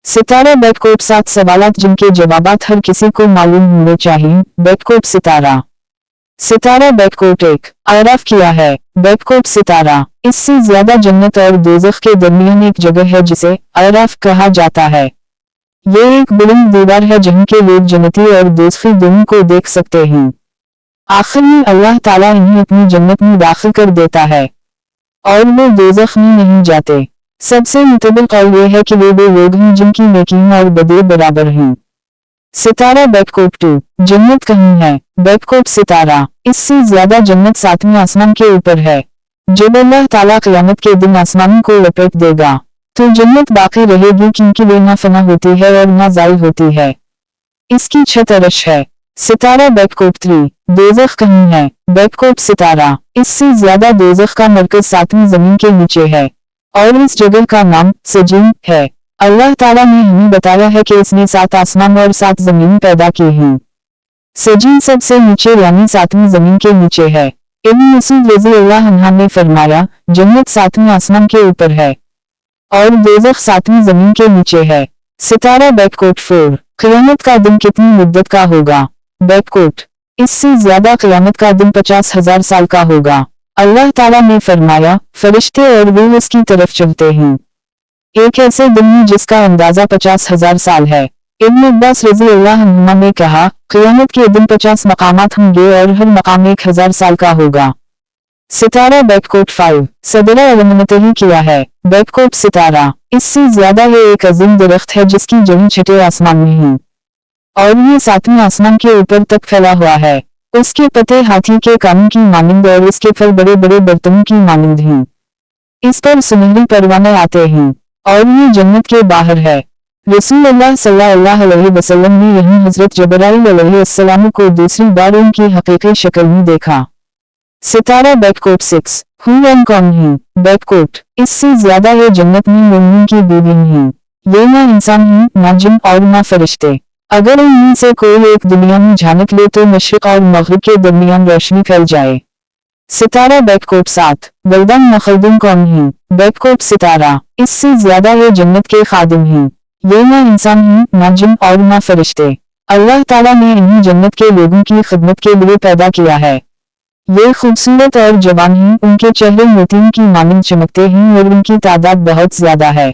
सितारा बैककोट 7 सवालात जिनके जवाबात हर किसी को मालूम होने चाहिए। बैककोट सितारा। सितारा बैककोट 1 आराफ किया है। बैककोट सितारा इससे ज्यादा जन्नत और दोज़ख के दरमियान एक जगह है जिसे आराफ कहा जाता है। ये एक बुलंद दीवार है जहाँ के लोग जन्नती और दोज़खी दोनों को देख सकते हैं। आखिर में अल्लाह ताला इन्हें अपनी जन्नत में दाखिल कर देता है और वो दोज़ख में नहीं जाते। सबसे मुतबल कौल ये है कि वो लोग हैं जिनकी नेकियां और बदले बराबर हैं। सितारा बैककोट 2 जन्नत कहीं है। बैककोट सितारा इससे ज्यादा जन्नत 7वें आसमान के ऊपर है। जब अल्लाह ताला क़यामत के दिन आसमानों को लपेट देगा तो जन्नत बाकी रहेगी क्योंकि वो ना फना होती है और ना ज़ाइल होती है। इसकी छत अर्श है। सितारा बैककोट 3 दोज़ख कहीं है। बैककोट सितारा इससे ज्यादा दोज़ख का मरकज 7वीं जमीन के नीचे है और इस जगह का नाम सजीन है। अल्लाह ताला ने हमें बताया है कि इसने 7 आसमान और 7 जमीन पैदा की हैं। सजीन सबसे नीचे यानी 7वीं जमीन के नीचे है। इब्न मसूद रज़ी अल्लाह अन्हु ने फरमाया जन्नत 7वें आसमान के ऊपर है और दोज़ख 7वीं जमीन के नीचे है। सितारा बैककोट 4 क़यामत का दिन कितनी मुद्दत का होगा। बैककोट इससे ज्यादा क़यामत का दिन 50,000 साल का होगा। अल्लाह ताला ने फरमाया फरिश्ते और वो इसकी तरफ चलते हैं। एक ऐसे दिन में जिसका अंदाजा 50,000 साल है। इब्न अब्बास रज़ी अल्लाह अन्हुमा ने कहा क़यामत के दिन 50 मकामात होंगे और हर मकाम 1000 साल का होगा। सितारा बैककोट 5 सदरा अलमनत ही किया है। बैककोट सितारा इससे ज्यादा ये एक अजीम दरख्त है जिसकी जड़ें छठे आसमान में हैं और ये 7वें आसमान के ऊपर तक फैला हुआ है। उसके पत्ते हाथी के कानों की मानिंद और इसके फल बड़े बड़े बर्तनों की मानिंद हैं। इस पर सुनहरी परवाने आते हैं और ये जन्नत के बाहर है। रसूलुल्लाह सल्लल्लाहु अलैहि वसल्लम ने यहीं हजरत जबराइल अलैहिस्सलाम को दूसरी बार उनकी हकीकी शक्ल में देखा। सितारा बैककोट 6 हुरैन कौन है। बैककोट इससे ज्यादा ये जन्नत में मोमिन की बीवियां हैं। ये ना इंसान हैं ना जिन और ना फरिश्ते। अगर इनमें से कोई एक दुनिया में झांक ले तो मशरिक और मगरिब के दरमियान रोशनी फैल जाए। सितारा बैककोट 7 बलदान मखलदूम कौन है। बैककोट सितारा इससे ज्यादा ये जन्नत के खादिम हैं। ये ना इंसान हैं ना जिन और ना फरिश्ते। अल्लाह ताला ने इन्हें जन्नत के लोगों की खिदमत के लिए पैदा किया है। ये खूबसूरत और जवान हैं। उनके चेहरे मोतियों की मानिंद चमकते हैं और उनकी तादाद बहुत ज्यादा है।